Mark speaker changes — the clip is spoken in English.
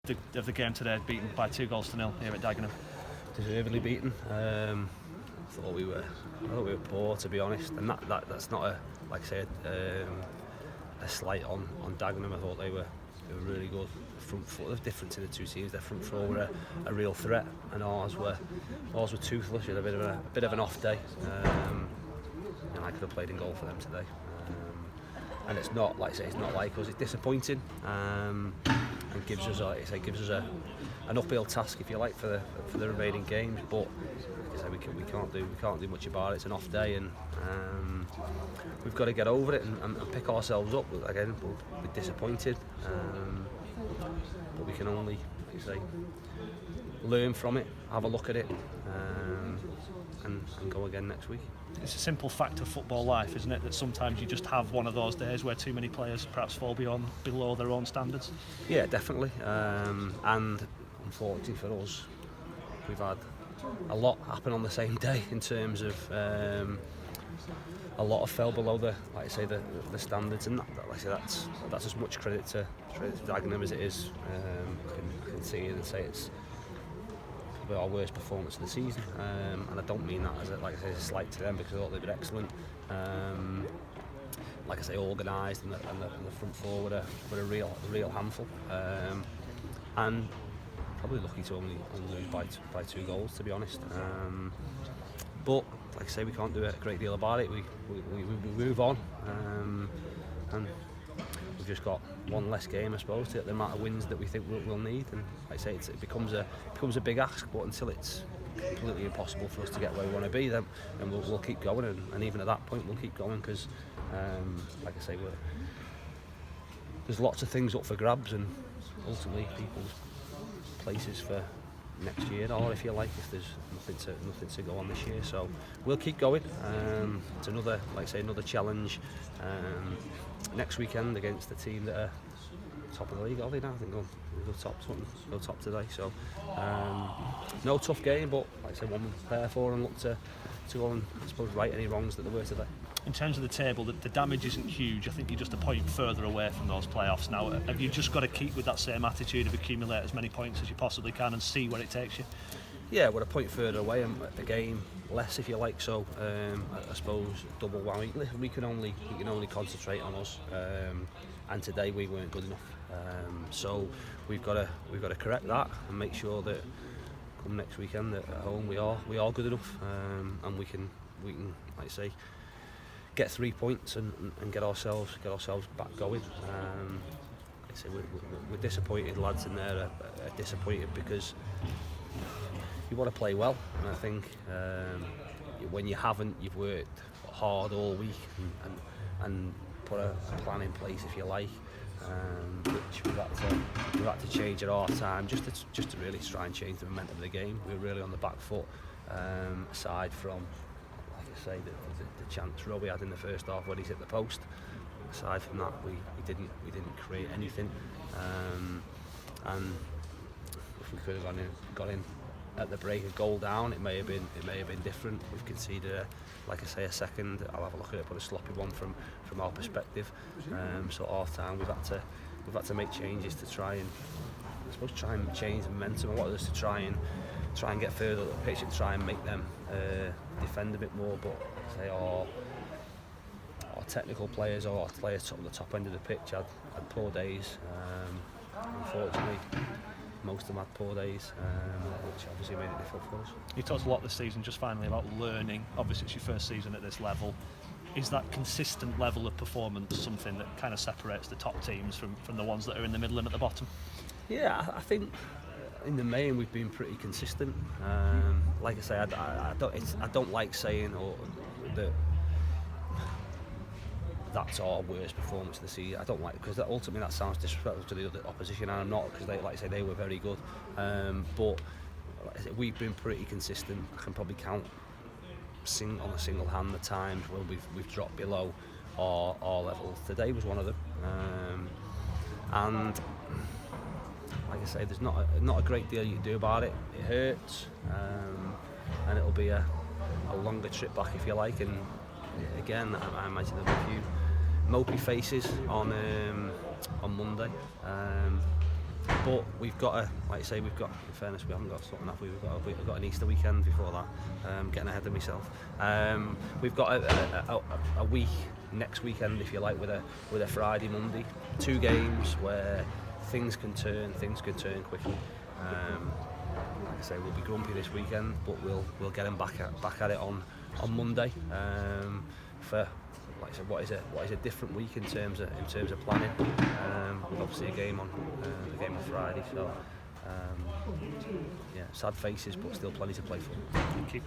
Speaker 1: of the game today, beaten by 2-0 here at Dagenham?
Speaker 2: Deservedly beaten. I thought we were poor, to be honest, and that's not a slight on Dagenham. I thought they were really good. Front four, the difference in the two teams, their front four were a real threat, and ours were toothless. We had a bit of an off day, and I could have played in goal for them today. And it's not like it's not like us. It's disappointing, and gives us an uphill task, if you like, for the remaining games. But like I say, we can't do much about it. It's an off day, and we've got to get over it and pick ourselves up. Again, we'll be disappointed, but we can only, like I say, learn from it, have a look at it, and go again next week.
Speaker 1: It's a simple fact of football life, isn't it, that sometimes you just have one of those days where too many players perhaps fall below their own standards? Yeah,
Speaker 2: definitely. And unfortunately for us, we've had a lot happen on the same day in terms of a lot have fell below the standards, and that's as much credit to Dagenham as it is. I can see it and say it's our worst performance of the season, and I don't mean that as a slight to them, because I thought they were excellent. Like I say, organised, and the front four were a real handful, and probably lucky to only lose by 2 goals, to be honest. But like I say, we can't do a great deal about it. We move on, and we've just got one less game, I suppose, to get the amount of wins that we think we'll need. And like I say, it becomes a big ask, but until it's completely impossible for us to get where we want to be, then we'll keep going, and even at that point we'll keep going, because like I say, there's lots of things up for grabs, and ultimately people's places for next year, or if you like, if there's nothing to go on this year. So we'll keep going. It's another challenge next weekend against the team that are top of the league, are they now? I think they'll top today. So no tough game, but like I say, one we'll prepare for and look to go and, I suppose, right any wrongs that there were today.
Speaker 1: In terms of the table, the damage isn't huge. I think you're just a point further away from those playoffs now. Have you just got to keep with that same attitude of accumulate as many points as you possibly can and see where it takes you? Yeah,
Speaker 2: we're a point further away, and a game less, if you like. So I suppose double whammy. We can only concentrate on us, and today we weren't good enough. So we've got to correct that and make sure that come next weekend that at home we are good enough, and we can, like I say, get 3 points and get ourselves back going. Like I say, we're disappointed. Lads in there are disappointed because you want to play well, and I think when you haven't, you've worked hard all week and put a plan in place, if you like, which we've had to change at our time just to really try and change the momentum of the game. We were really on the back foot, aside from, like I say, the chance Robbie had in the first half when he's hit the post. Aside from that, we didn't create anything, and if we could have got in at the break, a goal down, it may have been different. We've conceded like I say, a second. I'll have a look at it, but a sloppy one from our perspective. So at half time we've had to make changes to try and change the momentum. I wanted us to try and get further up the pitch and try and make them defend a bit more, but say our technical players, or our players at the top end of the pitch had poor days. Unfortunately, most of them had poor days, which obviously made it difficult for us.
Speaker 1: You talked a lot this season, just finally, about learning. Obviously it's your first season at this level. Is that consistent level of performance something that kind of separates the top teams from the ones that are in the middle and at the bottom?
Speaker 2: Yeah, I think in the main we've been pretty consistent. Like I say, I don't like saying that that's our worst performance of the season. I don't like it, because ultimately that sounds disrespectful to the other opposition, and I'm not, because they, like I say, they were very good. But like I say, we've been pretty consistent. I can probably count on a single hand the times when we've dropped below our levels. Today was one of them, and like I say, there's not a great deal you can do about it. It hurts, and it'll be a longer trip back, if you like. And again, I imagine there'll be a few mopey faces on Monday, But we've got a, like I say, we've got, in fairness, we haven't got something have we? We've got an Easter weekend before that. Getting ahead of myself. We've got a week next weekend, if you like, with a Friday, Monday, 2 games where things can turn quickly. Like I say, we'll be grumpy this weekend, but we'll get them back at it on Monday. For, like I said, what is a different week in terms of planning. Obviously a game on Friday, so yeah, sad faces, but still plenty to play for.
Speaker 1: Thank you.